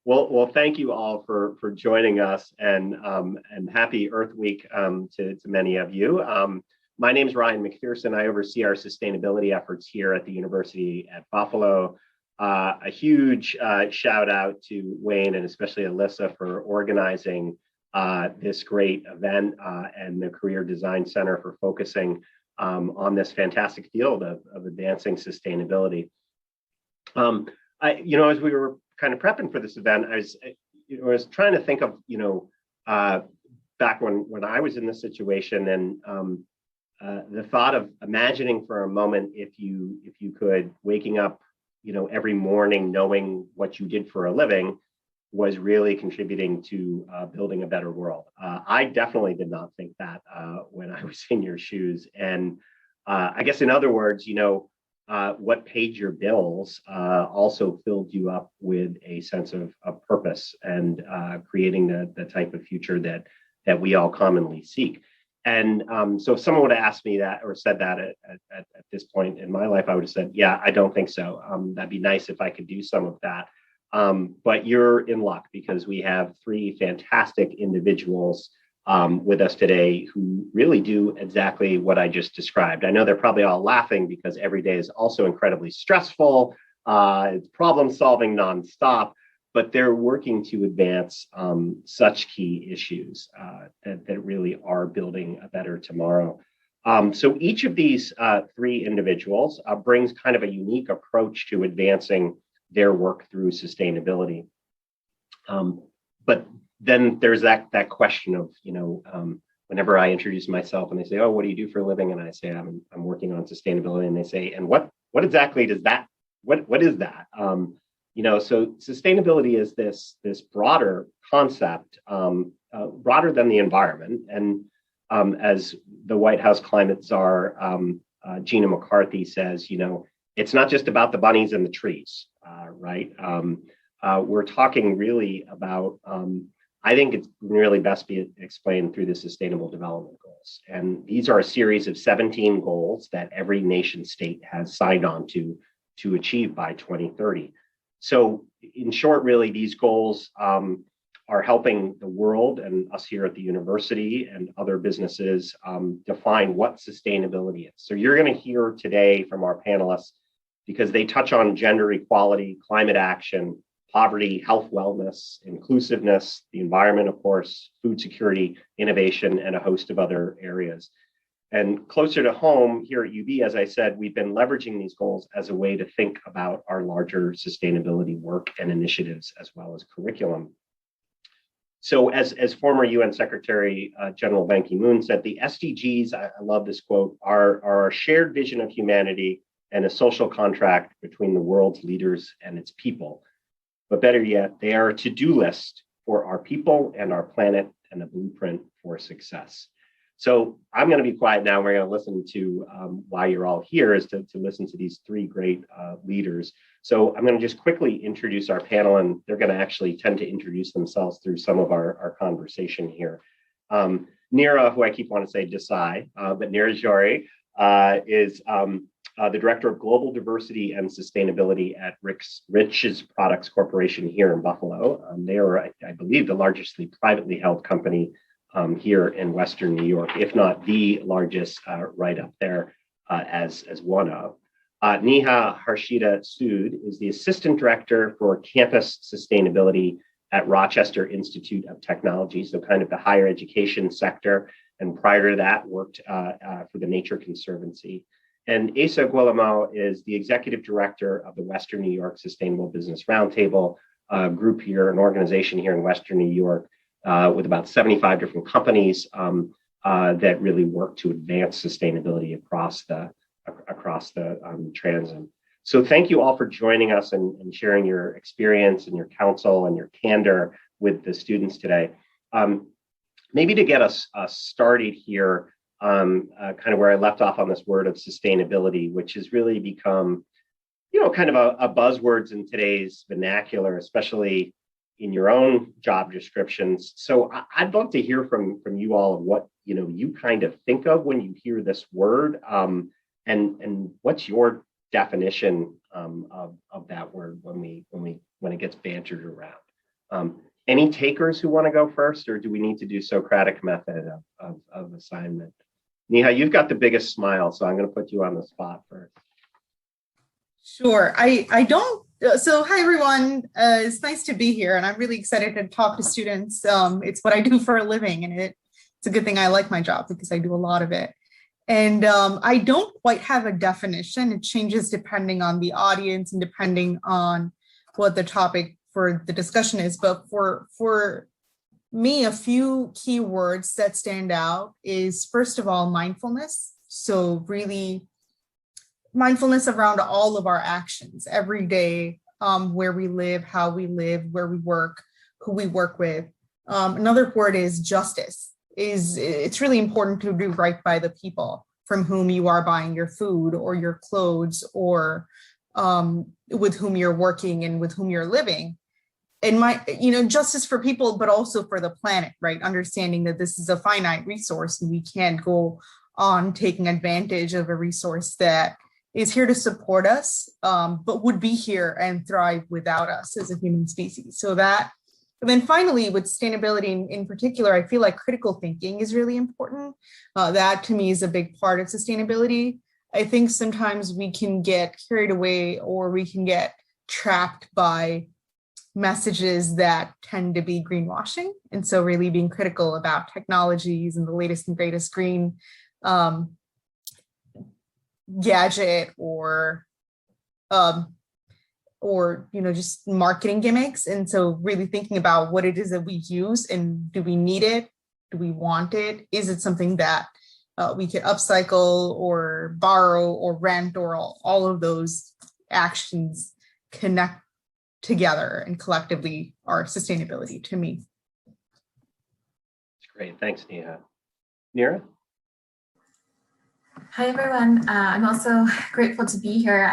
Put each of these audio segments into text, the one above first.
Well, thank you all for joining us, and happy Earth Week to many of you. My name is Ryan McPherson. I oversee our sustainability efforts here at the University at Buffalo. A huge shout out to Wayne and especially Alyssa for organizing this great event, and the Career Design Center for focusing on this fantastic field of advancing sustainability. As we were kind of prepping for this event, I was trying to think of, back when I was in this situation, and the thought of imagining for a moment if you could waking up, every morning knowing what you did for a living was really contributing to building a better world. I definitely did not think that when I was in your shoes, and I guess in other words, what paid your bills also filled you up with a sense of purpose and creating the type of future that we all commonly seek. And so if someone would have asked me that or said that at this point in my life, I would have said, yeah, I don't think so. That'd be nice if I could do some of that. But you're in luck because we have three fantastic individuals with us today who really do exactly what I just described. I know they're probably all laughing because every day is also incredibly stressful. It's problem solving nonstop, but they're working to advance such key issues that really are building a better tomorrow. So each of these three individuals brings kind of a unique approach to advancing their work through sustainability. But then there's that question of, whenever I introduce myself and they say, oh, what do you do for a living? And I say, I'm working on sustainability. And they say, and what exactly does that, what is that? So sustainability is this broader concept, broader than the environment. And as the White House climate czar, Gina McCarthy says, it's not just about the bunnies and the trees, right? We're talking really about, I think it's really best be explained through the Sustainable Development Goals. And these are a series of 17 goals that every nation state has signed on to achieve by 2030. So in short, really, these goals are helping the world and us here at the university and other businesses define what sustainability is. So you're going to hear today from our panelists because they touch on gender equality, climate action, poverty, health, wellness, inclusiveness, the environment, of course, food security, innovation, and a host of other areas. And closer to home here at UB, as I said, we've been leveraging these goals as a way to think about our larger sustainability work and initiatives, as well as curriculum. So as former UN Secretary General Ban Ki-moon said, the SDGs, I love this quote, are a shared vision of humanity and a social contract between the world's leaders and its people. But better yet, they are a to-do list for our people and our planet and a blueprint for success. So I'm going to be quiet now. We're going to listen to why you're all here is to listen to these three great leaders. So I'm going to just quickly introduce our panel, and they're going to actually tend to introduce themselves through some of our conversation here. Nira, who I keep wanting to say Desai, but Nira Johri is the Director of Global Diversity and Sustainability at Rich's Products Corporation here in Buffalo. They are, I believe, the largest privately held company here in Western New York, if not the largest, right up there as one of. Neha Sood is the Assistant Director for Campus Sustainability at Rochester Institute of Technology, so kind of the higher education sector, and prior to that worked for the Nature Conservancy. And Asa Guilamo is the Executive Director of the Western New York Sustainable Business Roundtable, a group here, an organization here in Western New York with about 75 different companies that really work to advance sustainability across the transit. So thank you all for joining us and sharing your experience and your counsel and your candor with the students today. Maybe to get us started here, kind of where I left off on this word of sustainability, which has really become, kind of a buzzwords in today's vernacular, especially in your own job descriptions. So I'd love to hear from you all of what you kind of think of when you hear this word, and what's your definition of that word when it gets bantered around. Any takers who want to go first, or do we need to do Socratic method of assignment? Neha, you've got the biggest smile, so I'm going to put you on the spot first. Sure. I don't. So hi, everyone. It's nice to be here, and I'm really excited to talk to students. It's what I do for a living, and it's a good thing I like my job because I do a lot of it. And I don't quite have a definition. It changes depending on the audience and depending on what the topic for the discussion is. But for me, a few key words that stand out is, first of all, mindfulness. So really mindfulness around all of our actions every day, where we live, how we live, where we work, who we work with. Another word is justice. It's really important to do right by the people from whom you are buying your food or your clothes, or with whom you're working and with whom you're living. And justice for people, but also for the planet, right? Understanding that this is a finite resource and we can't go on taking advantage of a resource that is here to support us, but would be here and thrive without us as a human species. So that, and then finally, with sustainability in particular, I feel like critical thinking is really important. That to me is a big part of sustainability. I think sometimes we can get carried away, or we can get trapped by messages that tend to be greenwashing. And so really being critical about technologies and the latest and greatest green gadget or just marketing gimmicks. And so really thinking about what it is that we use, and do we need it? Do we want it? Is it something that we could upcycle or borrow or rent, or all of those actions connect together and collectively are sustainability to me. That's great. Thanks, Neha. Nira? Hi, everyone. I'm also grateful to be here.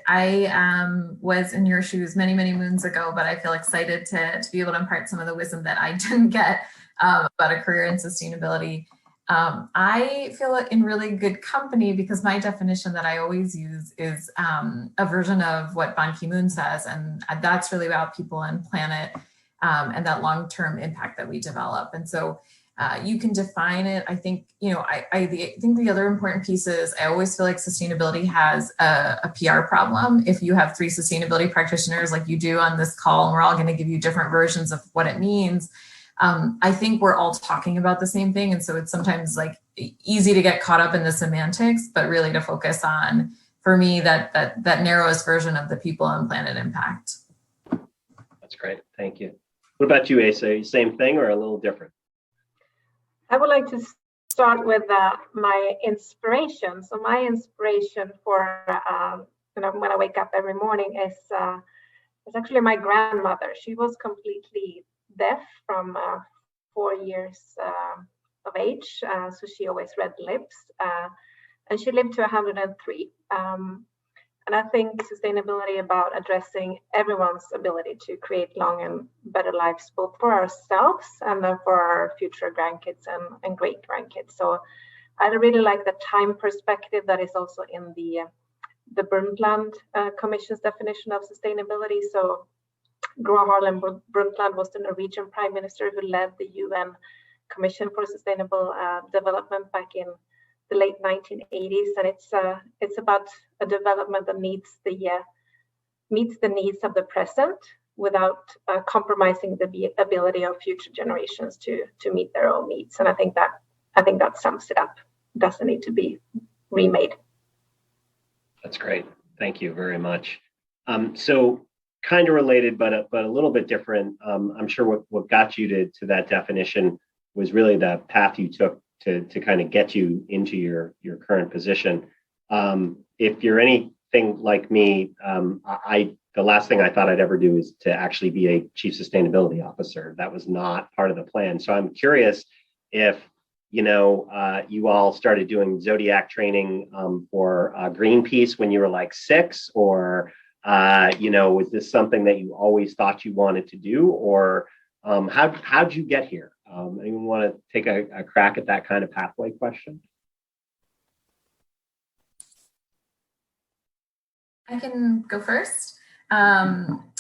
I was in your shoes many, many moons ago, but I feel excited to be able to impart some of the wisdom that I didn't get about a career in sustainability. I feel in really good company because my definition that I always use is a version of what Ban Ki-moon says, and that's really about people and planet and that long-term impact that we develop. And so you can define it. I think, I think the other important piece is I always feel like sustainability has a PR problem. If you have 3 sustainability practitioners like you do on this call, and we're all going to give you different versions of what it means, I think we're all talking about the same thing. And so it's sometimes like easy to get caught up in the semantics, but really to focus on, for me, that narrowest version of the people and planet impact. That's great. Thank you. What about you, Asa? Same thing or a little different? I would like to start with my inspiration. So my inspiration for when I wake up every morning is actually my grandmother. She was completely deaf from 4 years of age, so she always read lips, and she lived to 103. And I think sustainability about addressing everyone's ability to create long and better lives, both for ourselves and then for our future grandkids and great grandkids. So I really like the time perspective that is also in the Brundtland Commission's definition of sustainability. So Gro Harlem Brundtland was the Norwegian prime minister who led the UN Commission for Sustainable Development back in the late 1980s, and it's about a development that meets the needs of the present without compromising the ability of future generations to meet their own needs. And I think that sums it up. It doesn't need to be remade. That's great. Thank you very much. So kind of related, but a little bit different. I'm sure what got you to that definition was really the path you took to kind of get you into your current position. If you're anything like me, the last thing I thought I'd ever do is to actually be a chief sustainability officer. That was not part of the plan. So I'm curious if you all started doing Zodiac training for Greenpeace when you were like 6, or was this something that you always thought you wanted to do, or how'd you get here? Anyone want to take a crack at that kind of pathway question? I can go first.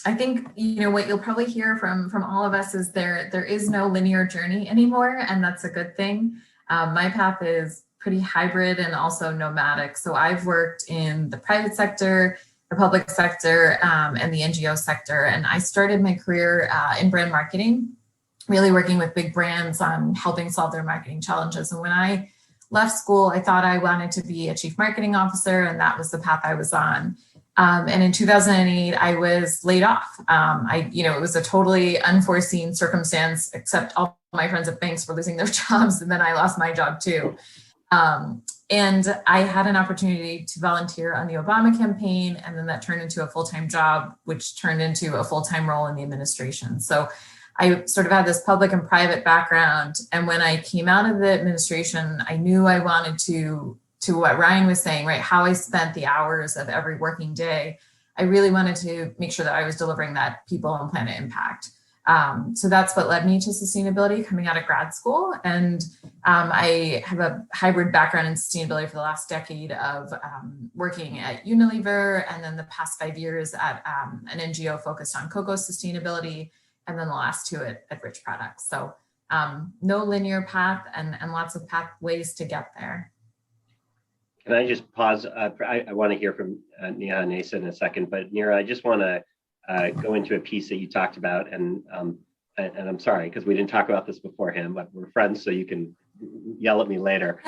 I think, what you'll probably hear from all of us is there is no linear journey anymore, and that's a good thing. My path is pretty hybrid and also nomadic. So I've worked in the private sector, the public sector, and the NGO sector. And I started my career in brand marketing, really working with big brands on helping solve their marketing challenges. And when I left school, I thought I wanted to be a chief marketing officer, and that was the path I was on. And in 2008, I was laid off. It was a totally unforeseen circumstance, except all my friends at banks were losing their jobs, and then I lost my job too. And I had an opportunity to volunteer on the Obama campaign, and then that turned into a full-time job, which turned into a full-time role in the administration. So I sort of had this public and private background. And when I came out of the administration, I knew I wanted to what Ryan was saying, right? How I spent the hours of every working day. I really wanted to make sure that I was delivering that people and planet impact. So that's what led me to sustainability coming out of grad school. And I have a hybrid background in sustainability for the last decade of working at Unilever, and then the past 5 years at an NGO focused on cocoa sustainability, and then the last 2 at Rich Products. So no linear path and lots of pathways to get there. Can I just pause? I want to hear from Neha and Asa in a second, but Nira, I just want to go into a piece that you talked about, and I'm sorry because we didn't talk about this beforehand, but we're friends, so you can yell at me later.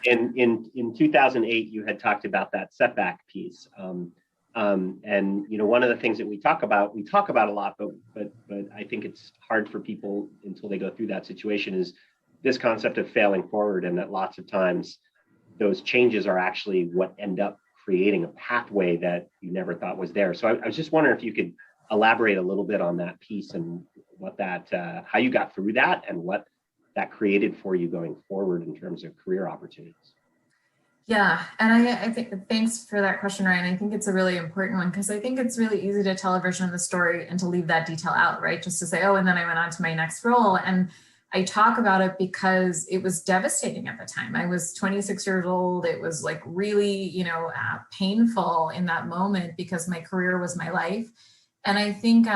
In 2008, you had talked about that setback piece, and one of the things that we talk about a lot, but I think it's hard for people until they go through that situation, is this concept of failing forward, and that lots of times those changes are actually what end up creating a pathway that you never thought was there. So I was just wondering if you could elaborate a little bit on that piece and what that, how you got through that and what that created for you going forward in terms of career opportunities. Yeah, and I think, thanks for that question, Ryan. I think it's a really important one, because I think it's really easy to tell a version of the story and to leave that detail out, right? Just to say, oh, and then I went on to my next role. And I talk about it because it was devastating at the time. I was 26 years old. It was like really, painful in that moment because my career was my life. And I think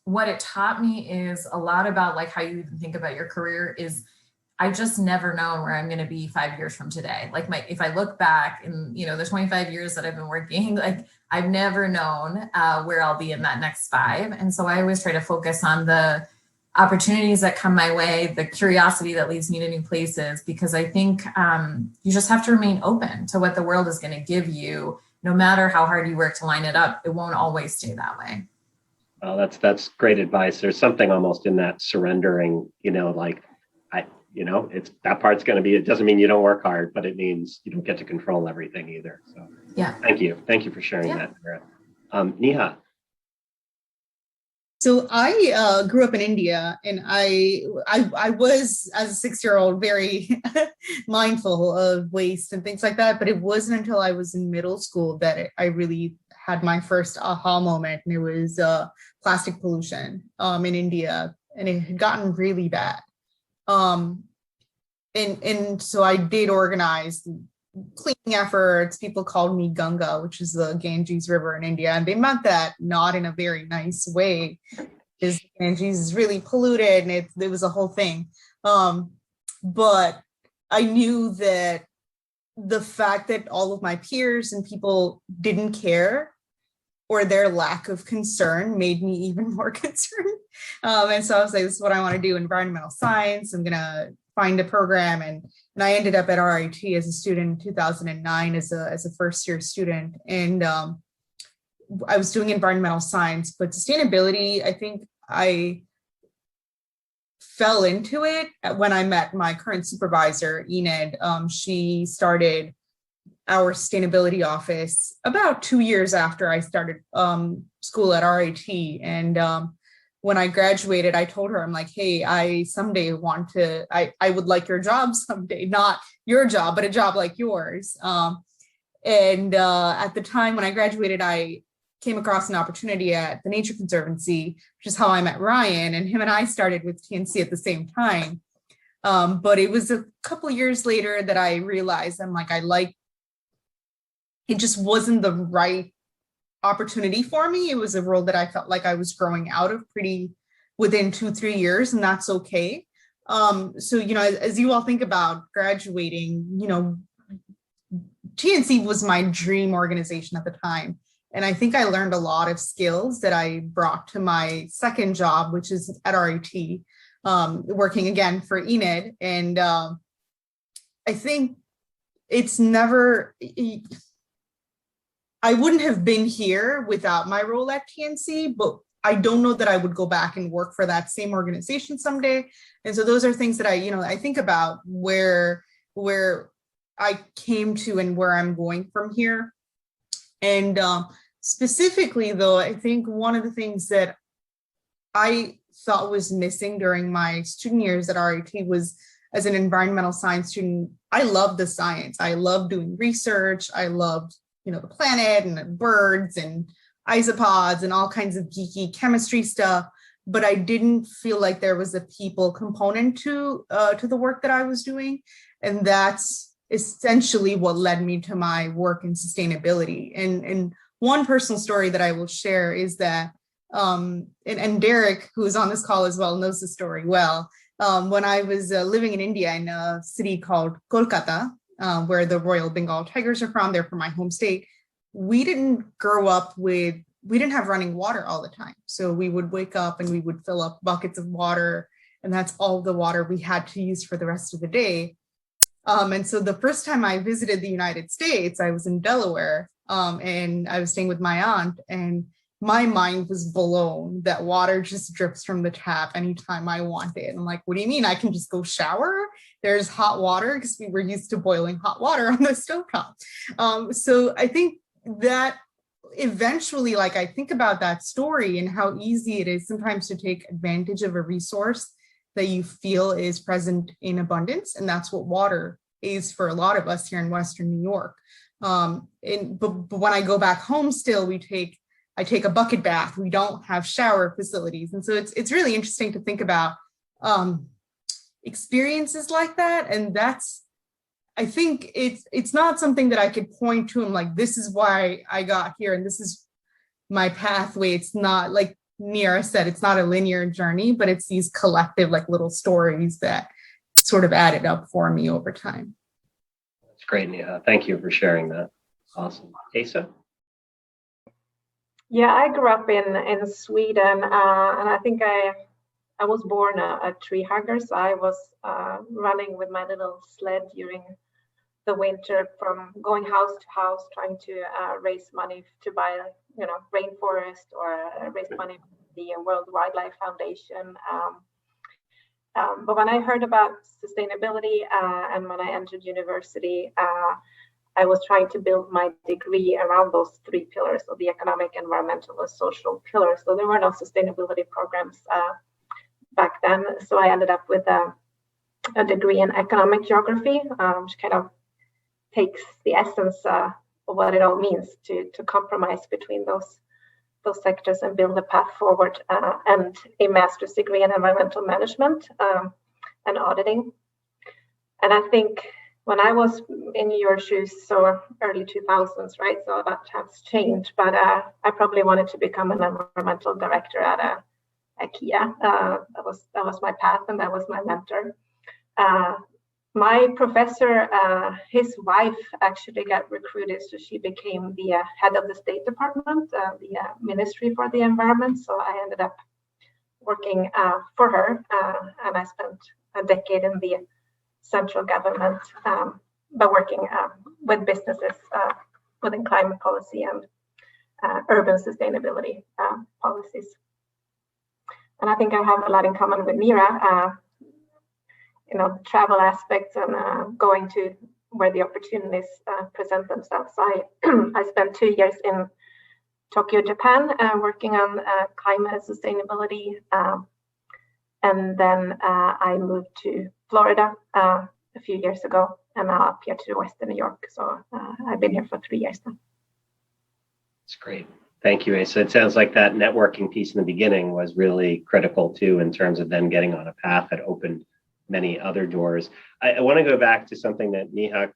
what it taught me is a lot about like how you even think about your career is I've just never known where I'm going to be 5 years from today. Like if I look back in, the 25 years that I've been working, like I've never known where I'll be in that next 5. And so I always try to focus on the opportunities that come my way, the curiosity that leads me to new places, because I think you just have to remain open to what the world is going to give you, no matter how hard you work to line it up. It won't always stay that way. Well, that's great advice. There's something almost in that surrendering, it's that part's going to be, it doesn't mean you don't work hard, but it means you don't get to control everything either. So yeah, thank you for sharing that, Nira. Neha. So I grew up in India, and I was, as a 6-year-old, very mindful of waste and things like that. But it wasn't until I was in middle school that I really had my first aha moment, and it was plastic pollution in India, and it had gotten really bad. And so I did organize cleaning efforts. People called me Ganga, which is the Ganges River in India. And they meant that not in a very nice way, because Ganges is really polluted, and it was a whole thing. But I knew that the fact that all of my peers and people didn't care, or their lack of concern, made me even more concerned. And so I was like, this is what I want to do, environmental science. I'm going to find a program. And I ended up at RIT as a student in 2009 as a first year student. And I was doing environmental science, but sustainability, I think I fell into it when I met my current supervisor, Enid. She started our sustainability office about 2 years after I started school at RIT. And when I graduated, I told her, I'm like, hey, I someday I would like your job someday, not your job, but a job like yours. And at the time when I graduated, I came across an opportunity at the Nature Conservancy, which is how I met Ryan, and him and I started with TNC at the same time. But it was a couple of years later that I realized it just wasn't the right opportunity for me. It was a role that I felt like I was growing out of pretty within 2-3 years, and that's okay. So, as you all think about graduating, TNC was my dream organization at the time. And I think I learned a lot of skills that I brought to my second job, which is at RIT, working again for Enid. And I think I wouldn't have been here without my role at TNC, but I don't know that I would go back and work for that same organization someday. And so those are things that I think about where I came to and where I'm going from here. And specifically, though, I think one of the things that I thought was missing during my student years at RIT was, as an environmental science student, I loved the science. I loved doing research. I loved, the planet and the birds and isopods and all kinds of geeky chemistry stuff. But I didn't feel like there was a people component to the work that I was doing. And that's essentially what led me to my work in sustainability. And one personal story that I will share is that, and Derek, who is on this call as well, knows the story well. When I was living in India in a city called Kolkata, where the Royal Bengal tigers are from, they're from my home state, we didn't have running water all the time. So we would wake up and we would fill up buckets of water, and that's all the water we had to use for the rest of the day. And so the first time I visited the United States, I was in Delaware, and I was staying with my aunt, and my mind was blown that water just drips from the tap anytime I want it. I'm like, what do you mean? I can just go shower? There's hot water, because we were used to boiling hot water on the stovetop. So I think that eventually, I think about that story and how easy it is sometimes to take advantage of a resource that you feel is present in abundance. And that's what water is for a lot of us here in Western New York. But when I go back home still, I take a bucket bath. We don't have shower facilities. And so it's really interesting to think about experiences like that. And I think it's not something that I could point to and like, this is why I got here and this is my pathway. It's not, like Nira said, it's not a linear journey, but it's these collective little stories that sort of added up for me over time. That's great, Neha. Thank you for sharing that. Awesome. Asa? Yeah, I grew up in Sweden, and I think I was born a tree hugger. So I was running with my little sled during the winter, from going house to house, trying to raise money to buy, rainforest, or raise money for the World Wildlife Foundation. But when I heard about sustainability and when I entered university, I was trying to build my degree around those three pillars of the economic, environmental, and social pillars. So there were no sustainability programs back then. So I ended up with a degree in economic geography, which kind of takes the essence of what it all means to compromise between those sectors and build a path forward, and a master's degree in environmental management and auditing. And I think when I was in your shoes, so early 2000s, right? So that has changed, but I probably wanted to become an environmental director at IKEA. That was my path, and that was my mentor. My professor, his wife actually got recruited, so she became the head of the State Department, the Ministry for the Environment. So I ended up working for her, and I spent a decade in the central government, but working with businesses within climate policy and urban sustainability policies. And I think I have a lot in common with Nira. Travel aspects and going to where the opportunities present themselves. So I spent 2 years in Tokyo, Japan, working on climate and sustainability. And then I moved to Florida a few years ago, and now up here to Western New York. So I've been here for 3 years now. That's great. Thank you, Asa. It sounds like that networking piece in the beginning was really critical too, in terms of then getting on a path that opened many other doors. I want to go back to something that Neha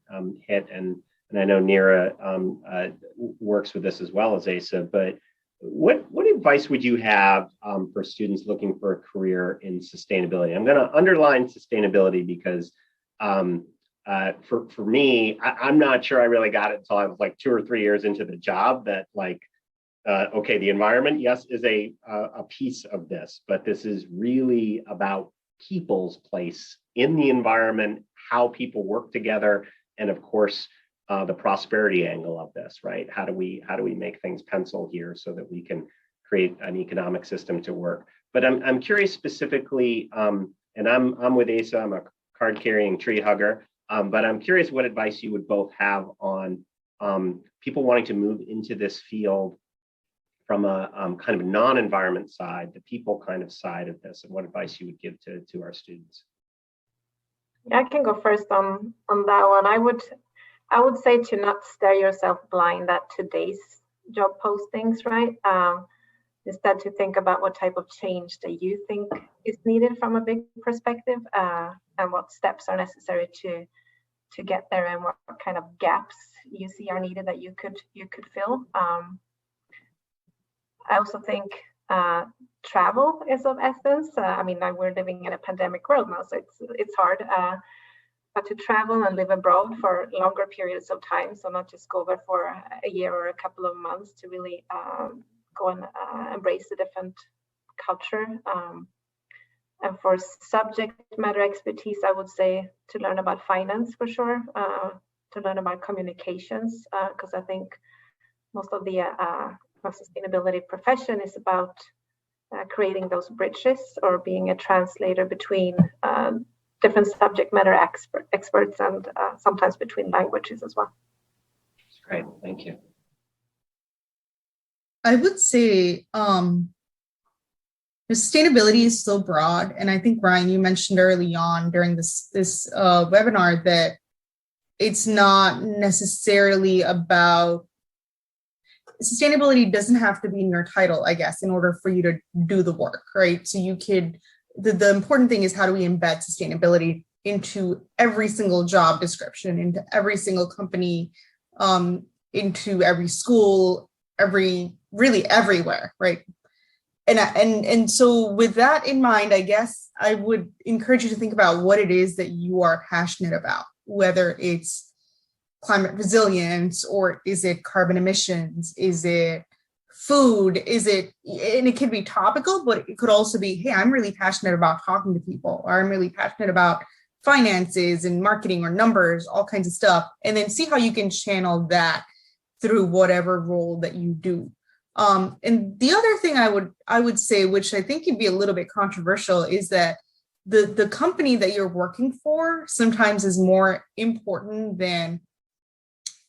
hit, and and I know Nira works with this as well as Asa, but what advice would you have for students looking for a career in sustainability? I'm going to underline sustainability because for me, I'm not sure I really got it until I was like 2 or 3 years into the job that like, okay, the environment, yes, is a piece of this, but this is really about people's place in the environment, how people work together, and of course, the prosperity angle of this, right? How do we make things pencil here so that we can create an economic system to work? But I'm curious specifically, and I'm with Asa, I'm a card carrying tree hugger, but I'm curious what advice you would both have on people wanting to move into this field from a kind of non-environment side, the people kind of side of this, and what advice you would give to our students. Yeah, I can go first on that one. I would say to not stare yourself blind at today's job postings, right? Instead to think about what type of change that you think is needed from a big perspective, and what steps are necessary to get there, and what kind of gaps you see are needed that you could fill. I also think travel is of essence. I mean, we're living in a pandemic world now, so it's hard. But to travel and live abroad for longer periods of time, so not just go over for a year or a couple of months, to really go and embrace a different culture. And for subject matter expertise, I would say to learn about finance for sure, to learn about communications, because I think most of the sustainability profession is about creating those bridges or being a translator between different subject matter experts and sometimes between languages as well. That's great, thank you. I would say sustainability is so broad, and I think Ryan, you mentioned early on during this webinar that it's not necessarily about sustainability. Doesn't have to be in your title, I guess, in order for you to do the work, right? So you could. The important thing is how do we embed sustainability into every single job description, into every single company, into every school, really everywhere, right? And so with that in mind, I guess I would encourage you to think about what it is that you are passionate about, whether it's climate resilience, or is it carbon emissions, is it food, is it, and it can be topical, but it could also be, hey, I'm really passionate about talking to people, or I'm really passionate about finances and marketing or numbers, all kinds of stuff, and then see how you can channel that through whatever role that you do. And the other thing I would say, which I think can be a little bit controversial, is that the company that you're working for sometimes is more important than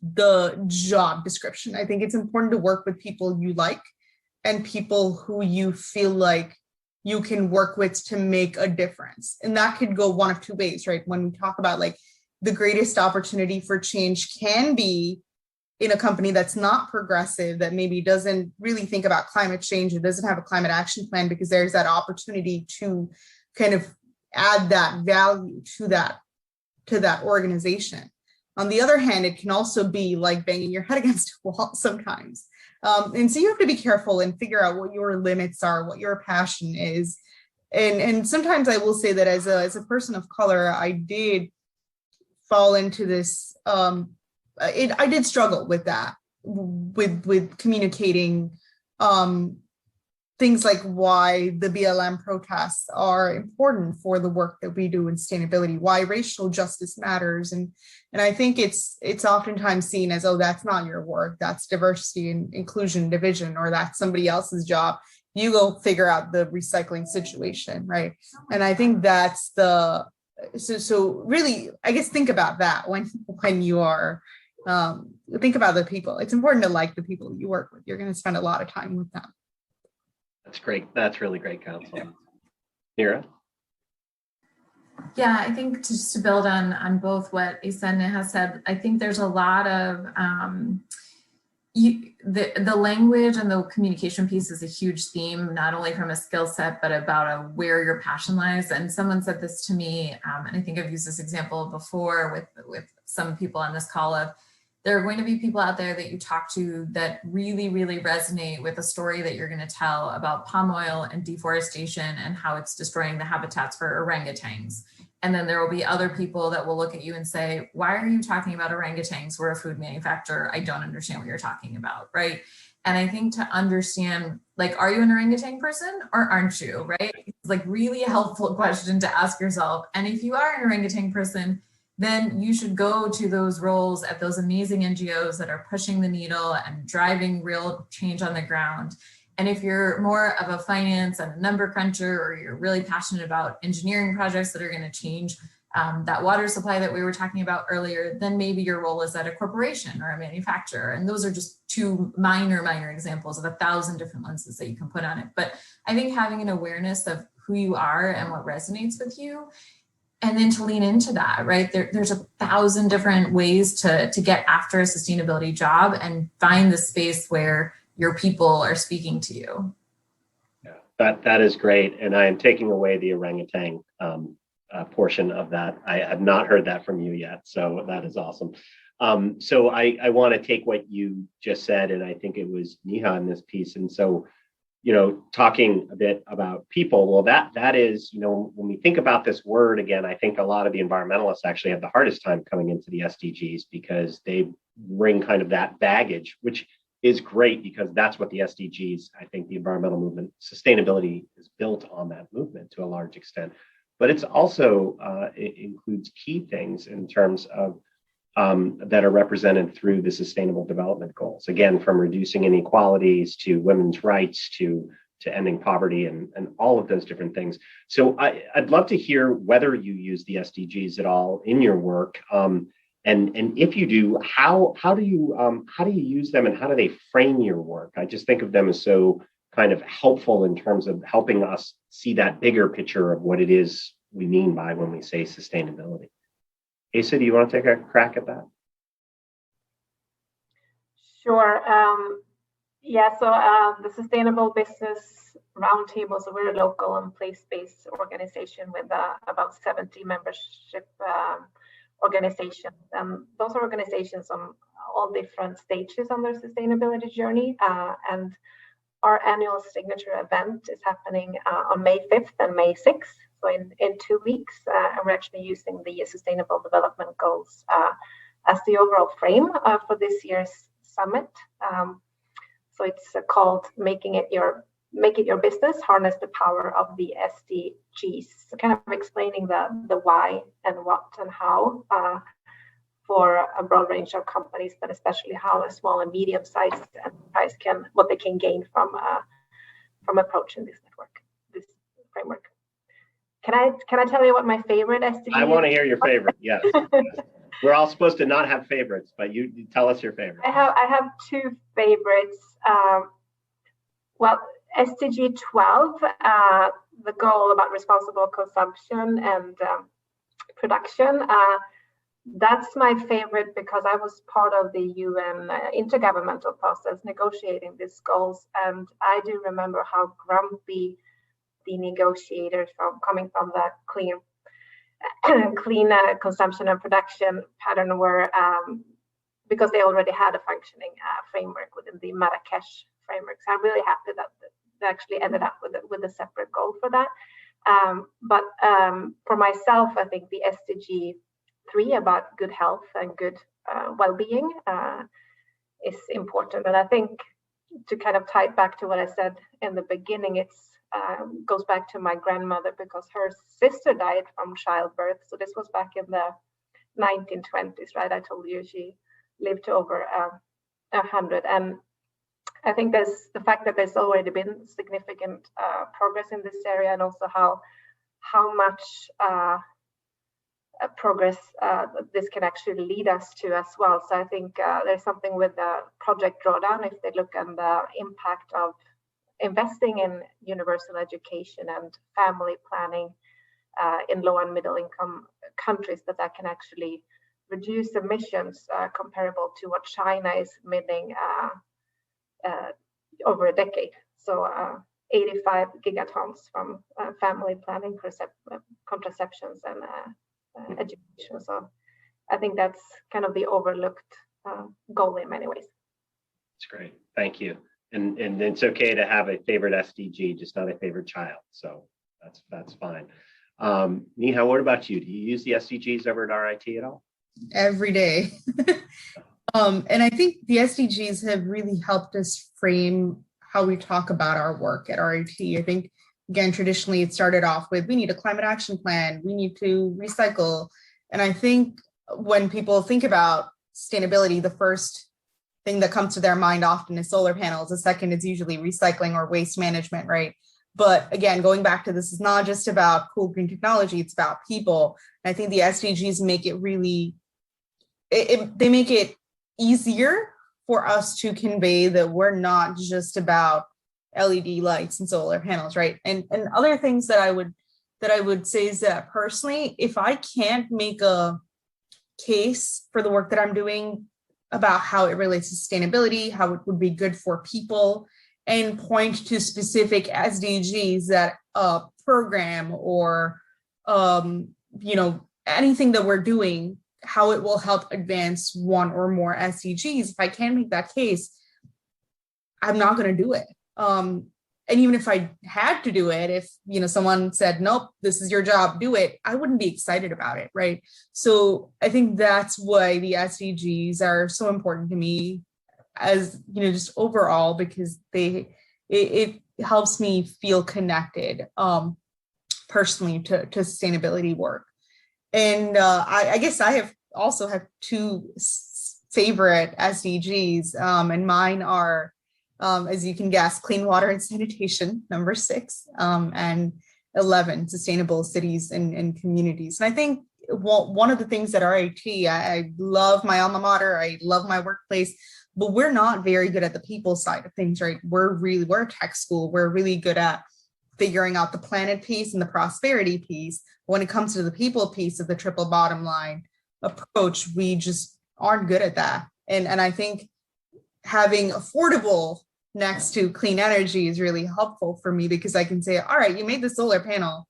the job description. I think it's important to work with people you like and people who you feel like you can work with to make a difference. And that could go one of two ways, right? When we talk about like the greatest opportunity for change can be in a company that's not progressive, that maybe doesn't really think about climate change, or doesn't have a climate action plan, because there's that opportunity to kind of add that value to that organization. On the other hand, it can also be like banging your head against a wall sometimes. And so you have to be careful and figure out what your limits are, what your passion is. And sometimes I will say that as a person of color, I did fall into this, I did struggle with that, with communicating things like why the BLM protests are important for the work that we do in sustainability, why racial justice matters. And I think it's oftentimes seen as, oh, that's not your work, that's diversity and inclusion division, or that's somebody else's job. You go figure out the recycling situation, right? And I think that's so really, I guess, think about that when you are, think about the people. It's important to like the people you work with. You're going to spend a lot of time with them. That's great. That's really great counsel. Nira? Yeah, I think just to build on both what Asa and Neha said, I think there's a lot of the language and the communication piece is a huge theme, not only from a skill set, but about where your passion lies. And someone said this to me, and I think I've used this example before with some people on this call of, there are going to be people out there that you talk to that really, really resonate with a story that you're going to tell about palm oil and deforestation and how it's destroying the habitats for orangutans. And then there will be other people that will look at you and say, why are you talking about orangutans? We're a food manufacturer. I don't understand what you're talking about, right? And I think to understand, like, are you an orangutan person or aren't you, right? It's like really a helpful question to ask yourself. And if you are an orangutan person, then you should go to those roles at those amazing NGOs that are pushing the needle and driving real change on the ground. And if you're more of a finance and a number cruncher, or you're really passionate about engineering projects that are going to change that water supply that we were talking about earlier, then maybe your role is at a corporation or a manufacturer. And those are just two minor examples of 1,000 different lenses that you can put on it. But I think having an awareness of who you are and what resonates with you, and then to lean into that, right? There's 1,000 different ways to get after a sustainability job and find the space where your people are speaking to you. Yeah, that is great. And I am taking away the orangutan portion of that. I have not heard that from you yet. So that is awesome. So I want to take what you just said, and I think it was Neha in this piece. And so, talking a bit about people, well, that is, when we think about this word again, I think a lot of the environmentalists actually have the hardest time coming into the SDGs because they bring kind of that baggage, which is great because that's what the SDGs, I think the environmental movement, sustainability is built on that movement to a large extent. But it's also, it includes key things in terms of that are represented through the Sustainable Development Goals. Again, from reducing inequalities to women's rights to ending poverty and all of those different things. So I'd love to hear whether you use the SDGs at all in your work, and if you do, how do you use them and how do they frame your work? I just think of them as so kind of helpful in terms of helping us see that bigger picture of what it is we mean by when we say sustainability. Asa, do you want to take a crack at that? Sure. So the Sustainable Business Roundtable is a very local and place-based organization with about 70 membership organizations. Those are organizations on all different stages on their sustainability journey. And our annual signature event is happening on May 5th and May 6th. So in 2 weeks, we're actually using the Sustainable Development Goals as the overall frame for this year's summit. So it's called Make It Your Business, Harness the Power of the SDGs. So kind of explaining the why and what and how for a broad range of companies, but especially how a small and medium-sized enterprise what they can gain from approaching this framework. Can I tell you what my favorite SDG is? I want to hear your favorite. Yes. We're all supposed to not have favorites, but you tell us your favorite. I have two favorites. Well, SDG 12, the goal about responsible consumption and production. That's my favorite because I was part of the UN intergovernmental process negotiating these goals, and I do remember how grumpy the negotiators coming from the clean consumption and production pattern were, because they already had a functioning framework within the Marrakesh framework. So I'm really happy that they actually ended up with a separate goal for that. But for myself, I think the SDG 3 about good health and good well-being is important. And I think to kind of tie it back to what I said in the beginning, it's goes back to my grandmother because her sister died from childbirth. So this was back in the 1920s, right? I told you she lived to over 100. And I think there's the fact that there's already been significant progress in this area, and also how much progress this can actually lead us to as well. So I think there's something with the Project Drawdown, if they look at the impact of investing in universal education and family planning in low and middle income countries, that can actually reduce emissions comparable to what China is emitting over a decade. So 85 gigatons from family planning, contraceptions and education. So I think that's kind of the overlooked goal in many ways. That's great. Thank you. And it's okay to have a favorite SDG, just not a favorite child. So that's fine. Neha, what about you? Do you use the SDGs over at RIT at all? Every day. And I think the SDGs have really helped us frame how we talk about our work at RIT. I think, again, traditionally it started off with, we need a climate action plan, we need to recycle. And I think when people think about sustainability, the first thing that comes to their mind often is solar panels. The second is usually recycling or waste management, right? But again, going back to this is not just about cool green technology, it's about people. And I think the SDGs make it really, they make it easier for us to convey that we're not just about LED lights and solar panels, right? And other things that I would say is that personally, if I can't make a case for the work that I'm doing about how it relates to sustainability, how it would be good for people, and point to specific SDGs that a program or anything that we're doing, how it will help advance one or more SDGs. If I can't make that case, I'm not going to do it. And even if I had to do it, if someone said, nope, this is your job, do it, I wouldn't be excited about it, right? So I think that's why the SDGs are so important to me, as just overall, because it helps me feel connected personally to sustainability work. And I guess I also have two favorite SDGs, and mine are, as you can guess, clean water and sanitation, number 6, and 11, sustainable cities and communities. And I think one of the things at RIT, I love my alma mater, I love my workplace, but we're not very good at the people side of things, right? We're a tech school. We're really good at figuring out the planet piece and the prosperity piece. When it comes to the people piece of the triple bottom line approach, we just aren't good at that. And I think having affordable next to clean energy is really helpful for me, because I can say, all right, you made the solar panel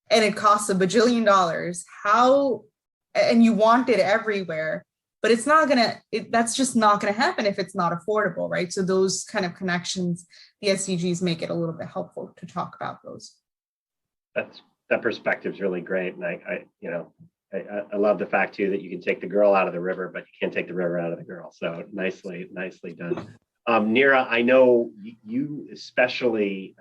and it costs $1 bajillion. And you want it everywhere, but that's just not going to happen if it's not affordable, right? So those kind of connections, the SDGs make it a little bit helpful to talk about those. That perspective is really great. And I love the fact too that you can take the girl out of the river, but you can't take the river out of the girl. So nicely done. Nira, I know you especially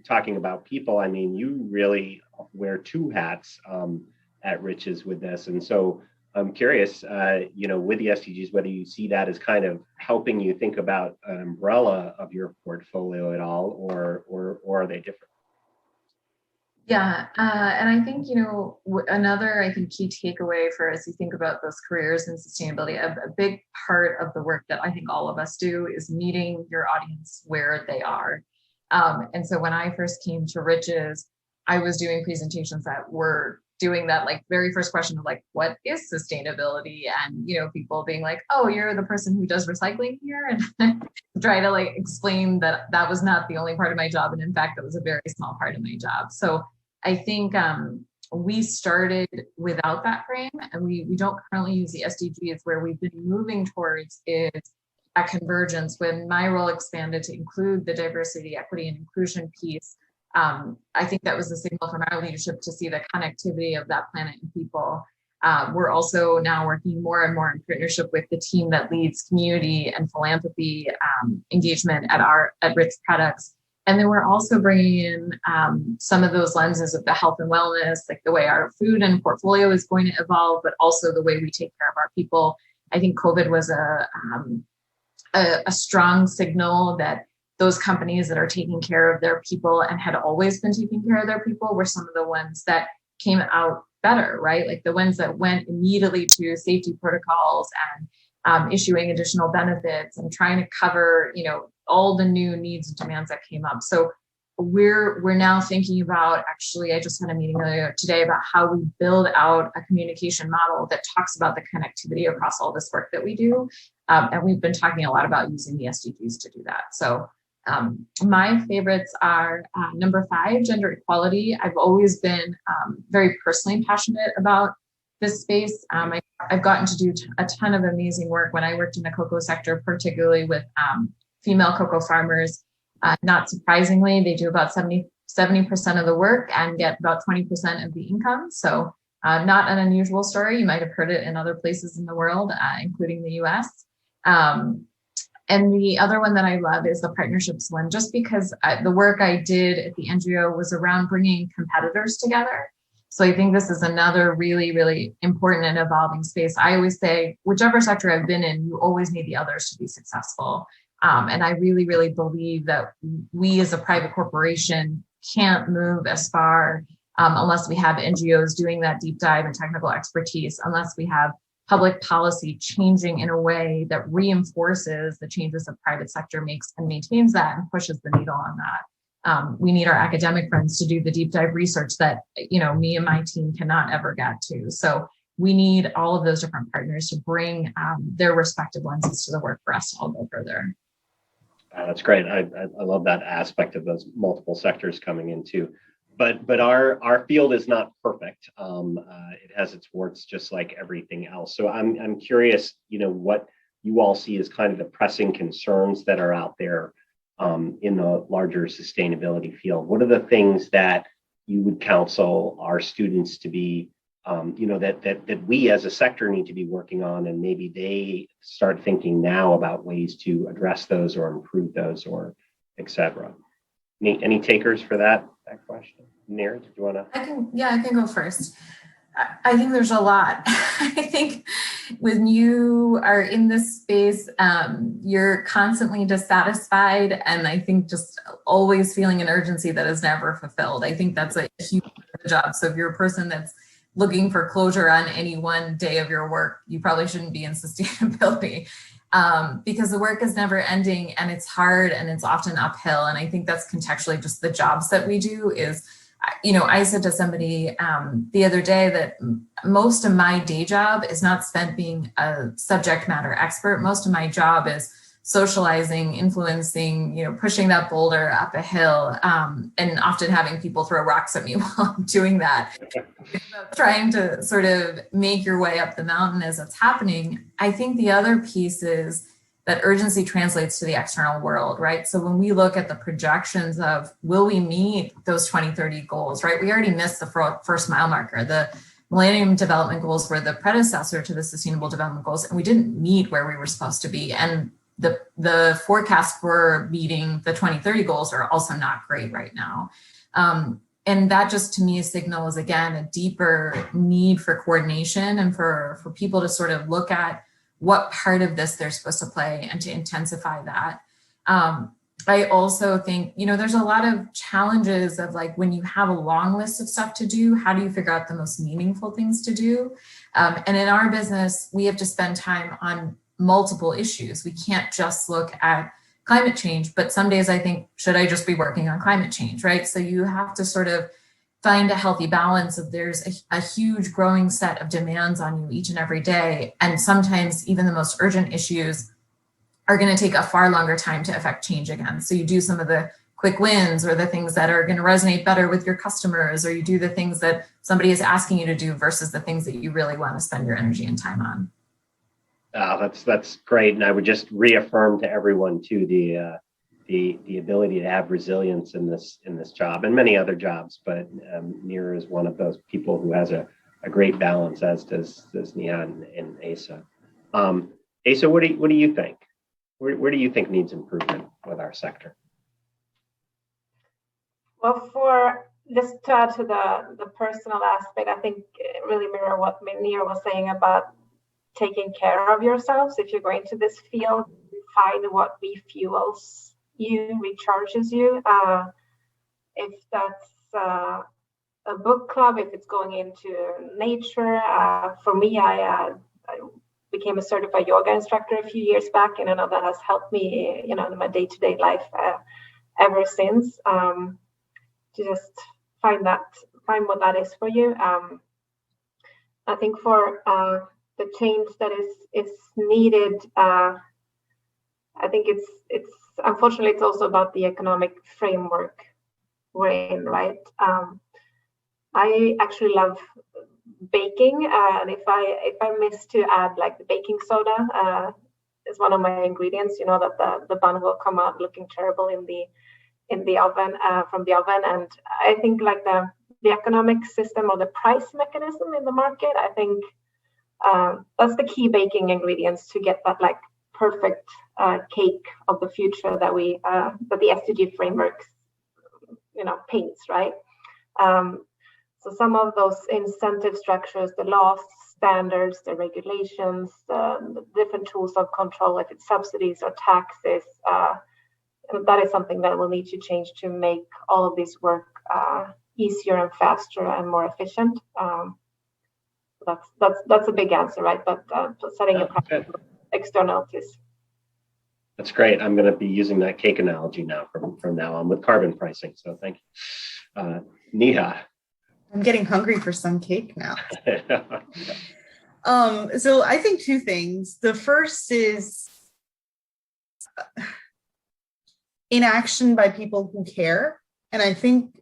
talking about people. I mean, you really wear 2 hats at Riches with this. And so I'm curious, with the SDGs, whether you see that as kind of helping you think about an umbrella of your portfolio at all, or are they different? Yeah, and I think, another, key takeaway for as you think about those careers and sustainability, a big part of the work that I think all of us do is meeting your audience where they are. And so when I first came to Riches, I was doing presentations that were doing that very first question of what is sustainability? And, people being like, oh, you're the person who does recycling here, and try to explain that was not the only part of my job. And in fact, that was a very small part of my job. So I think we started without that frame, and we don't currently use the SDGs. Where we've been moving towards is a convergence. When my role expanded to include the diversity, equity, and inclusion piece, I think that was a signal from our leadership to see the connectivity of that planet and people. We're also now working more and more in partnership with the team that leads community and philanthropy engagement at Rich Products. And then we're also bringing in some of those lenses of the health and wellness, the way our food and portfolio is going to evolve, but also the way we take care of our people. I think COVID was a strong signal that those companies that are taking care of their people and had always been taking care of their people were some of the ones that came out better, right? The ones that went immediately to safety protocols and issuing additional benefits and trying to cover, all the new needs and demands that came up. So we're now thinking about, actually, I just had a meeting earlier today about how we build out a communication model that talks about the connectivity across all this work that we do. And we've been talking a lot about using the SDGs to do that. So my favorites are number 5, gender equality. I've always been very personally passionate about this space. I've gotten to do a ton of amazing work when I worked in the cocoa sector, particularly with female cocoa farmers. Not surprisingly, they do about 70% of the work and get about 20% of the income. So not an unusual story. You might have heard it in other places in the world, including the US. And the other one that I love is the partnerships one, just because the work I did at the NGO was around bringing competitors together. So I think this is another really, really important and evolving space. I always say, whichever sector I've been in, you always need the others to be successful. And I really, really believe that we as a private corporation can't move as far unless we have NGOs doing that deep dive and technical expertise, unless we have public policy changing in a way that reinforces the changes the private sector makes and maintains that and pushes the needle on that. We need our academic friends to do the deep dive research that, me and my team cannot ever get to. So we need all of those different partners to bring their respective lenses to the work for us to all go further. That's great. I love that aspect of those multiple sectors coming into. But our field is not perfect. It has its warts, just like everything else. So I'm curious, what you all see as kind of the pressing concerns that are out there in the larger sustainability field. What are the things that you would counsel our students to be, that we as a sector need to be working on, and maybe they start thinking now about ways to address those or improve those, or et cetera. Any takers for that question? Nira, did you want to? I can go first. I think there's a lot. I think when you are in this space, you're constantly dissatisfied, and I think just always feeling an urgency that is never fulfilled. I think that's a huge job. So if you're a person that's looking for closure on any one day of your work, you probably shouldn't be in sustainability. Because the work is never ending, and it's hard, and it's often uphill. And I think that's contextually just the jobs that we do is, I said to somebody the other day that most of my day job is not spent being a subject matter expert. Most of my job is socializing, influencing, pushing that boulder up a hill, and often having people throw rocks at me while I'm doing that. Trying to sort of make your way up the mountain as it's happening. I think the other piece is that urgency translates to the external world, right? So when we look at the projections of will we meet those 2030 goals, right? We already missed the first mile marker. The Millennium Development Goals were the predecessor to the Sustainable Development Goals, and we didn't meet where we were supposed to be. And the forecast for meeting the 2030 goals are also not great right now. And that just to me signals, again, a deeper need for coordination and for people to sort of look at what part of this they're supposed to play and to intensify that. I also think, there's a lot of challenges of like when you have a long list of stuff to do, how do you figure out the most meaningful things to do? And in our business, we have to spend time on multiple issues. We can't just look at climate change, but some days I think, should I just be working on climate change, right? So you have to sort of find a healthy balance of there's a huge growing set of demands on you each and every day. And sometimes even the most urgent issues are going to take a far longer time to affect change again. So you do some of the quick wins or the things that are going to resonate better with your customers, or you do the things that somebody is asking you to do versus the things that you really want to spend your energy and time on. That's great. And I would just reaffirm to everyone too, the ability to have resilience in this job and many other jobs, but Nira is one of those people who has a great balance, as does Neha and Asa. Asa, what do you think? Where do you think needs improvement with our sector? Well, for just to add to the personal aspect, I think it really mirror what Nira was saying about taking care of yourselves. If you're going to this field, find what refuels you, recharges you. If that's a book club, if it's going into nature. For me, I became a certified yoga instructor a few years back, and I know that has helped me, in my day-to-day life ever since. To just find what that is for you. I think for the change that is needed, I think it's unfortunately it's also about the economic framework we're in, right? I actually love baking, and if I miss to add like the baking soda is one of my ingredients, you know that the bun will come out looking terrible in the oven from the oven. And I think like the economic system or the price mechanism in the market, I think that's the key baking ingredients to get that like perfect cake of the future that the SDG framework paints, right? So some of those incentive structures, the laws, standards, the regulations, the different tools of control, if it's subsidies or taxes, that is something that will need to change to make all of this work easier and faster and more efficient. That's a big answer, right? But setting a price externalities. That's great. I'm going to be using that cake analogy now from now on with carbon pricing. So thank you. Neha. I'm getting hungry for some cake now. So I think two things. The first is inaction by people who care. And I think,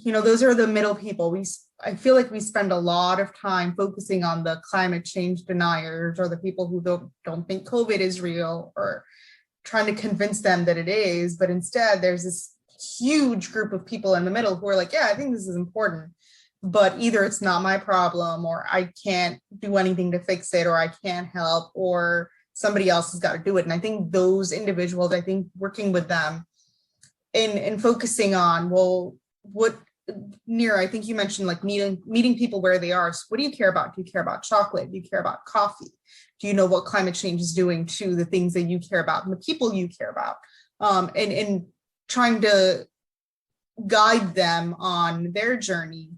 those are the middle people. I feel like we spend a lot of time focusing on the climate change deniers or the people who don't think COVID is real or trying to convince them that it is. But instead, there's this huge group of people in the middle who are like, yeah, I think this is important, but either it's not my problem or I can't do anything to fix it or I can't help or somebody else has got to do it. And I think those individuals, working with them and focusing on, well, what, Nira, I think you mentioned like meeting people where they are. So what do you care about? Do you care about chocolate? Do you care about coffee? Do you know what climate change is doing to the things that you care about and the people you care about? And trying to guide them on their journey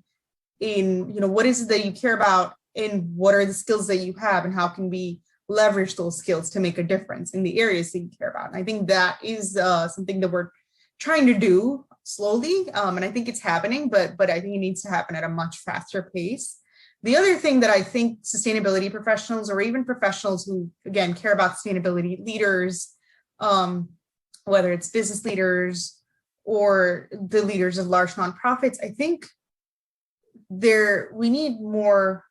in, what is it that you care about and what are the skills that you have and how can we leverage those skills to make a difference in the areas that you care about. And I think that is something that we're trying to do slowly. And I think it's happening, but I think it needs to happen at a much faster pace. The other thing that I think sustainability professionals or even professionals who, again, care about sustainability, leaders, whether it's business leaders or the leaders of large nonprofits, I think we need more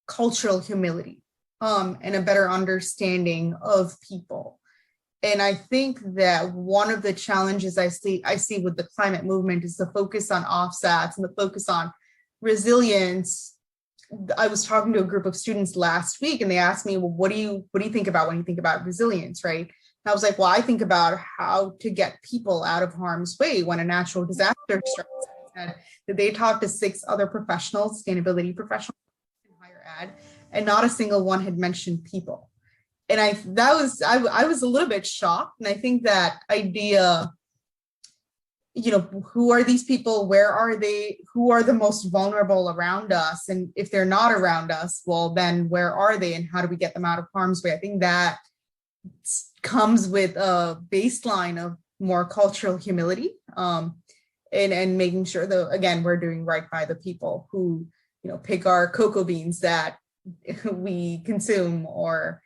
cultural humility and a better understanding of people. And I think that one of the challenges I see with the climate movement is the focus on offsets and the focus on resilience. I was talking to a group of students last week and they asked me, well, what do you think about when you think about resilience, right? And I was like, well, I think about how to get people out of harm's way when a natural disaster strikes. And they talked to 6 other professionals, sustainability professionals in higher ed, and not a single one had mentioned people. And I was a little bit shocked. And I think that idea, who are these people? Where are they? Who are the most vulnerable around us? And if they're not around us, well, then where are they? And how do we get them out of harm's way? I think that comes with a baseline of more cultural humility and making sure that, again, we're doing right by the people who, pick our cocoa beans that we consume or,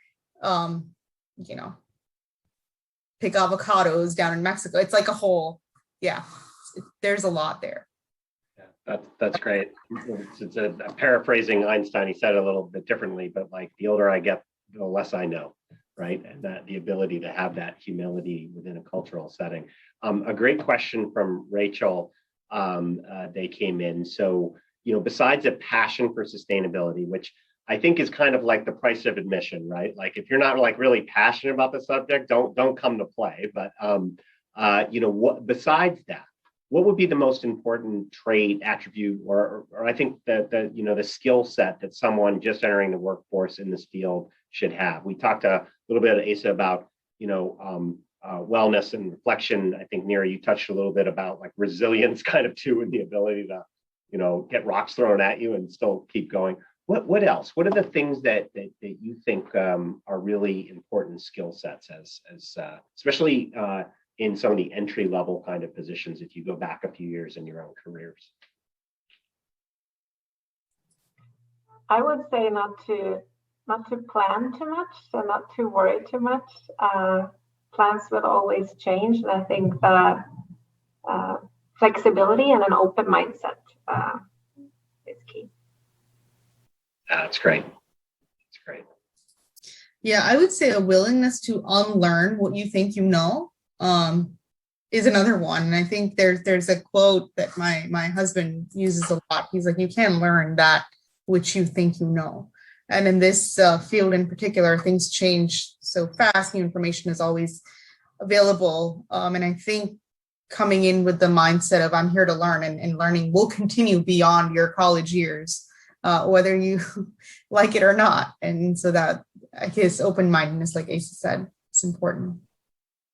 pick avocados down in Mexico. It's like a whole, there's a lot there. Yeah, that's great. It's a paraphrasing Einstein. He said it a little bit differently, but like the older I get, the less I know, right? And that the ability to have that humility within a cultural setting. A great question from Rachel. They came in. So, besides a passion for sustainability, which I think is kind of like the price of admission, right? Like if you're not like really passionate about the subject, don't come to play. But what besides that, what would be the most important trait, attribute, or I think that the skill set that someone just entering the workforce in this field should have? We talked a little bit, Asa, about wellness and reflection. I think Nira, you touched a little bit about like resilience, kind of too, and the ability to get rocks thrown at you and still keep going. What else? What are the things that you think are really important skill sets as especially in some of the entry level kind of positions if you go back a few years in your own careers? I would say not to plan too much, so not to worry too much. Plans will always change, and I think that flexibility and an open mindset is key. That's great. That's great. Yeah, I would say a willingness to unlearn what you think you know is another one. And I think there's a quote that my husband uses a lot. He's like, you can't learn that which you think you know. And in this field in particular, things change so fast. New information is always available. And I think coming in with the mindset of I'm here to learn, and learning will continue beyond your college years, whether you like it or not. And so that, I guess, open-mindedness, like Asa said, it's important.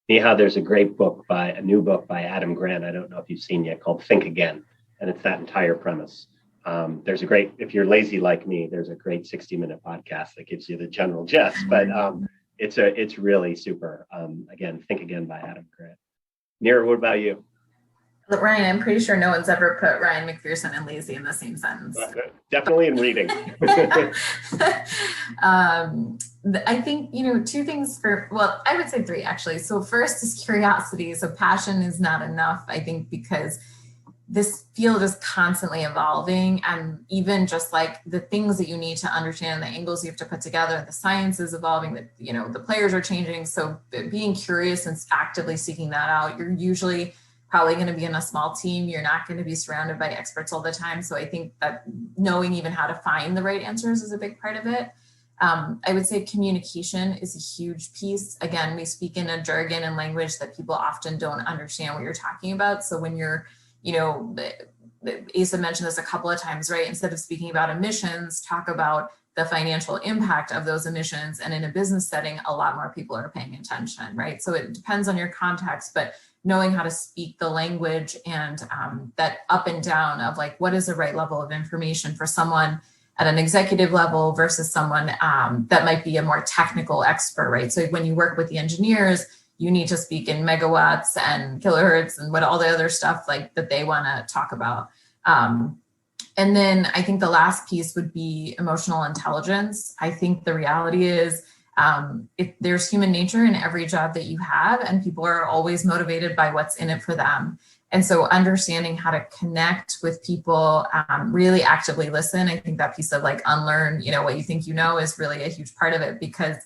Neha, there's a new book by Adam Grant. I don't know if you've seen yet, called Think Again. And it's that entire premise. If you're lazy like me, there's a great 60-minute podcast that gives you the general gist, but it's really super. Again, Think Again by Adam Grant. Nira, what about you? Ryan, I'm pretty sure no one's ever put Ryan McPherson and lazy in the same sentence. Definitely in reading. I think, two things I would say three actually. So first is curiosity. So passion is not enough, I think, because this field is constantly evolving, and even just like the things that you need to understand, the angles you have to put together, the science is evolving, the players are changing. So being curious and actively seeking that out, you're usually probably going to be in a small team. You're not going to be surrounded by experts all the time. So I think that knowing even how to find the right answers is a big part of it. I would say communication is a huge piece. Again, we speak in a jargon and language that people often don't understand what you're talking about. So when you're, Asa mentioned this a couple of times, right? Instead of speaking about emissions, talk about the financial impact of those emissions. And in a business setting, a lot more people are paying attention, right? So it depends on your context, but knowing how to speak the language and that up and down of like, what is the right level of information for someone at an executive level versus someone that might be a more technical expert, right? So when you work with the engineers, you need to speak in megawatts and kilohertz and what all the other stuff like that they want to talk about. And then I think the last piece would be emotional intelligence. I think the reality is if there's human nature in every job that you have, and people are always motivated by what's in it for them. And so understanding how to connect with people, really actively listen. I think that piece of like unlearn, what you think you know is really a huge part of it, because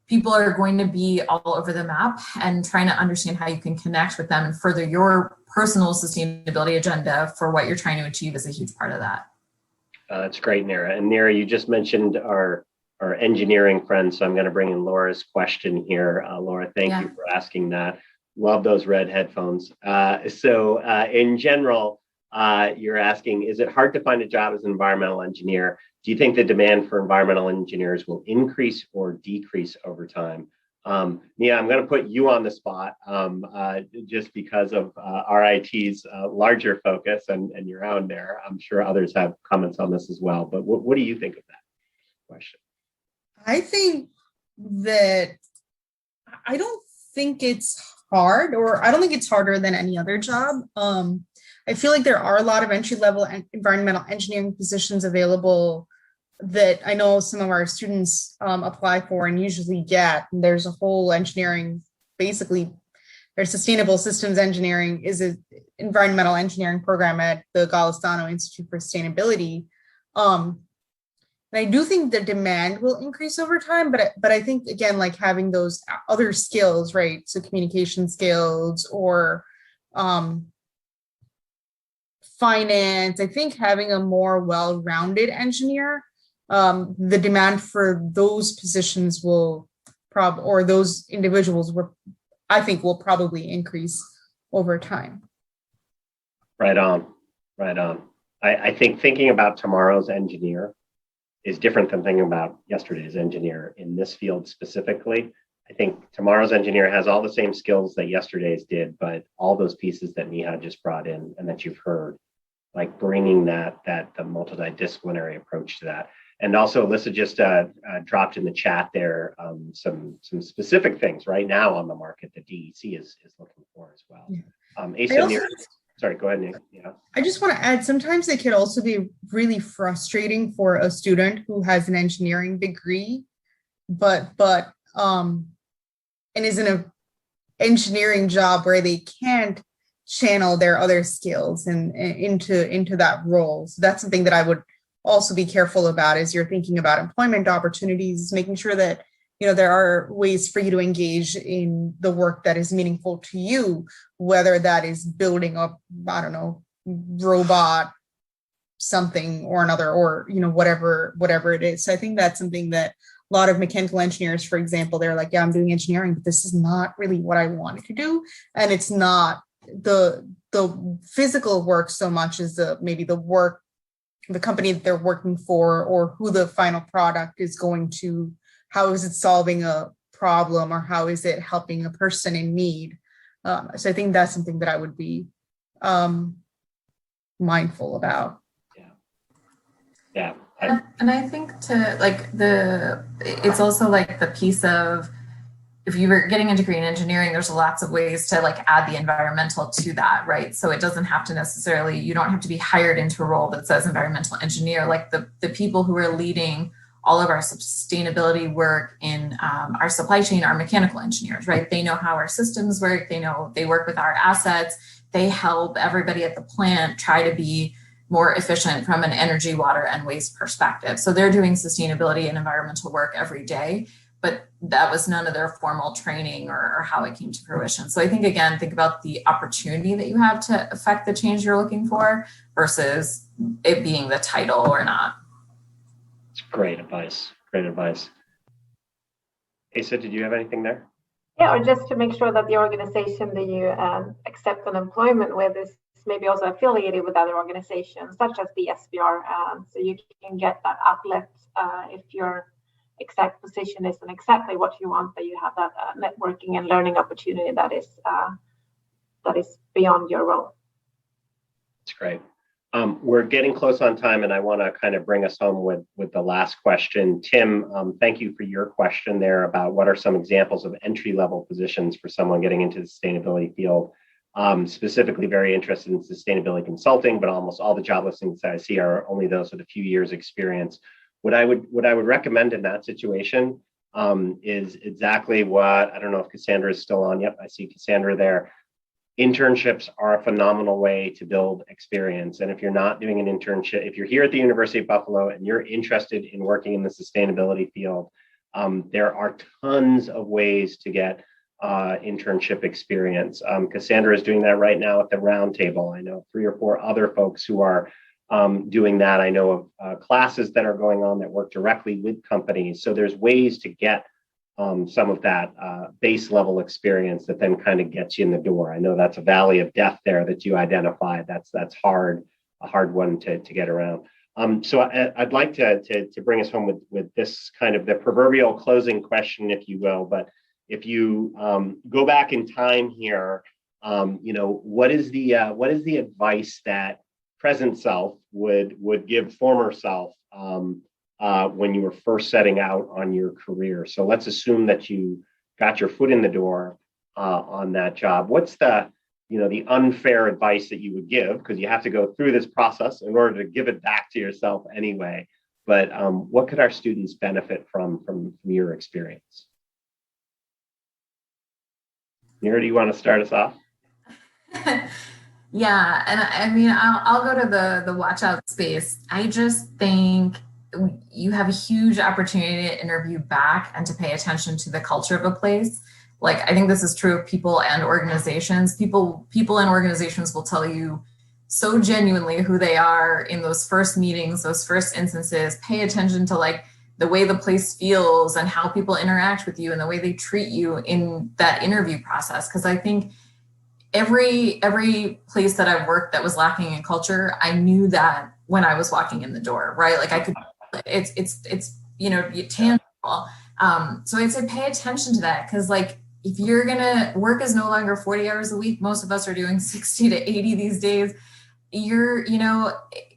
people are going to be all over the map, and trying to understand how you can connect with them and further your personal sustainability agenda for what you're trying to achieve is a huge part of that. That's great, Nira. And Nira, you just mentioned our engineering friends, so I'm going to bring in Laura's question here. Laura, thank you for asking that. Love those red headphones. So in general, you're asking, is it hard to find a job as an environmental engineer? Do you think the demand for environmental engineers will increase or decrease over time? Neha, I'm going to put you on the spot just because of RIT's larger focus and your own there. I'm sure others have comments on this as well, but what do you think of that question? I think that I don't think it's hard, or I don't think it's harder than any other job. I feel like there are a lot of entry-level environmental engineering positions available that I know some of our students apply for and usually get. And there's a whole engineering, basically, there's sustainable systems engineering is an environmental engineering program at the Golisano Institute for Sustainability. And I do think the demand will increase over time, but I think, again, like having those other skills, right? So communication skills or finance, I think having a more well-rounded engineer, the demand for those positions will or those individuals I think will probably increase over time. Right on. I think thinking about tomorrow's engineer is different than thinking about yesterday's engineer in this field specifically. I think tomorrow's engineer has all the same skills that yesterday's did, but all those pieces that Neha just brought in and that you've heard, like bringing the multidisciplinary approach to that. And also, Alyssa just dropped in the chat there some specific things right now on the market that DEC is looking for as well. Yeah. Asa, sorry, go ahead, Nick. Yeah. I just want to add, sometimes it could also be really frustrating for a student who has an engineering degree, but and is in an engineering job where they can't channel their other skills and into that role. So that's something that I would also be careful about as you're thinking about employment opportunities, making sure that, you know, there are ways for you to engage in the work that is meaningful to you, whether that is building up, I don't know, robot something or another, or, you know, whatever it is. So I think that's something that a lot of mechanical engineers, for example, they're like, yeah, I'm doing engineering, but this is not really what I wanted to do. And it's not the physical work so much as maybe the work, the company that they're working for, or who the final product is going to, how is it solving a problem, or how is it helping a person in need. So I think that's something that I would be mindful about. Yeah. And I think it's also like the piece of, if you were getting a degree in engineering, there's lots of ways to like add the environmental to that, right? So it doesn't have to necessarily, you don't have to be hired into a role that says environmental engineer. Like the people who are leading all of our sustainability work in our supply chain are mechanical engineers, right? They know how our systems work. They work with our assets. They help everybody at the plant try to be more efficient from an energy, water, and waste perspective. So they're doing sustainability and environmental work every day, but that was none of their formal training or how it came to fruition. So I think, again, think about the opportunity that you have to affect the change you're looking for versus it being the title or not. It's great advice. Great advice. Asa, did you have anything there? Yeah, or just to make sure that the organization that you accept an employment with is maybe also affiliated with other organizations, such as the SBR, so you can get that uplift if your exact position isn't exactly what you want, but you have that networking and learning opportunity that is beyond your role. That's great. We're getting close on time, and I want to kind of bring us home with the last question. Tim, thank you for your question there about what are some examples of entry-level positions for someone getting into the sustainability field. Specifically very interested in sustainability consulting, but almost all the job listings that I see are only those with a few years experience. What I would recommend in that situation is exactly what, I don't know if Cassandra is still on. Yep, I see Cassandra there. Internships are a phenomenal way to build experience. And if you're not doing an internship, if you're here at the University of Buffalo and you're interested in working in the sustainability field, there are tons of ways to get internship experience. Cassandra is doing that right now at the Roundtable. I know 3 or 4 other folks who are doing that. I know of classes that are going on that work directly with companies. So there's ways to get some of that base level experience that then kind of gets you in the door. I know that's a valley of death there that you identified. That's hard, a hard one to get around. So I'd like to bring us home with this kind of the proverbial closing question, if you will. But if you go back in time here, you know, what is the advice that present self would give former self when you were first setting out on your career? So let's assume that you got your foot in the door on that job. What's the unfair advice that you would give? Because you have to go through this process in order to give it back to yourself anyway. But what could our students benefit from your experience? Nira, do you want to start us off? Yeah, and I mean, I'll go to the watch out space. I just think you have a huge opportunity to interview back and to pay attention to the culture of a place. Like, I think this is true of people and organizations. People and organizations will tell you so genuinely who they are in those first meetings, those first instances. Pay attention to like the way the place feels and how people interact with you and the way they treat you in that interview process. Because I think every place that I've worked that was lacking in culture, I knew that when I was walking in the door, right? Like I could, it's tangible. So I'd say pay attention to that, because like if you're gonna work is no longer 40 hours a week, most of us are doing 60 to 80 these days.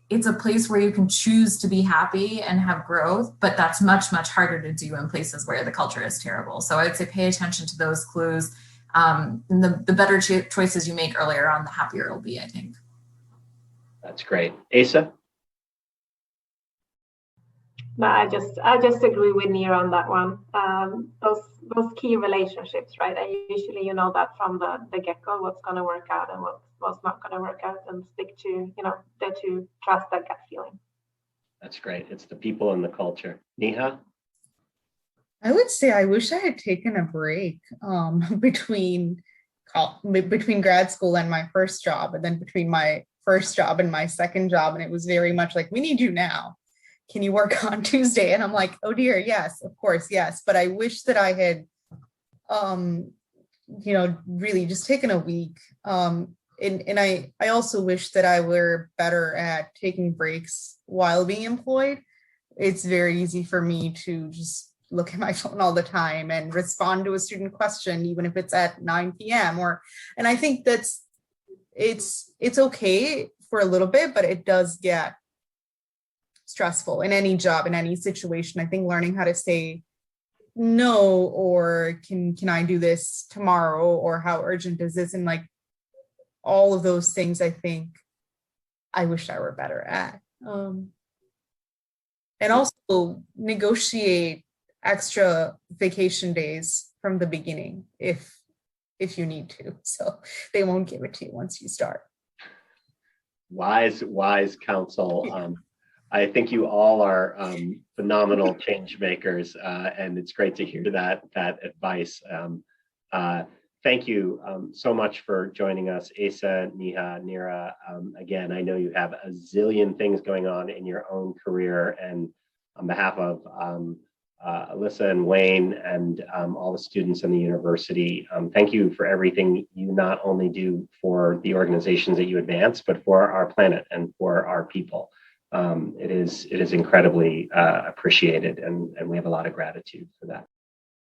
It's a place where you can choose to be happy and have growth, but that's much, much harder to do in places where the culture is terrible. So I'd say pay attention to those clues. And the better choices you make earlier on, the happier it'll be, I think. That's great. Asa? No, I just agree with Nira on that one. Those key relationships, right? And usually you know that from the get-go, what's going to work out and was not going to work out, and stick to, to trust that gut feeling. That's great. It's the people and the culture. Neha? I would say I wish I had taken a break between grad school and my first job, and then between my first job and my second job. And it was very much like, we need you now. Can you work on Tuesday? And I'm like, oh dear, yes, of course, yes. But I wish that I had, really just taken a week. And I also wish that I were better at taking breaks while being employed. It's very easy for me to just look at my phone all the time and respond to a student question, even if it's at 9 p.m. And I think it's okay for a little bit, but it does get stressful in any job, in any situation. I think learning how to say no, or can I do this tomorrow, or how urgent is this, and like all of those things, I think I wish I were better at. And also negotiate extra vacation days from the beginning if you need to, so they won't give it to you once you start. Wise counsel. I think you all are phenomenal change makers, and it's great to hear that advice. Thank you so much for joining us, Asa, Neha, Nira. Again, I know you have a zillion things going on in your own career, and on behalf of Alyssa and Wayne and all the students in the university, thank you for everything you not only do for the organizations that you advance, but for our planet and for our people. It is incredibly appreciated, and we have a lot of gratitude for that.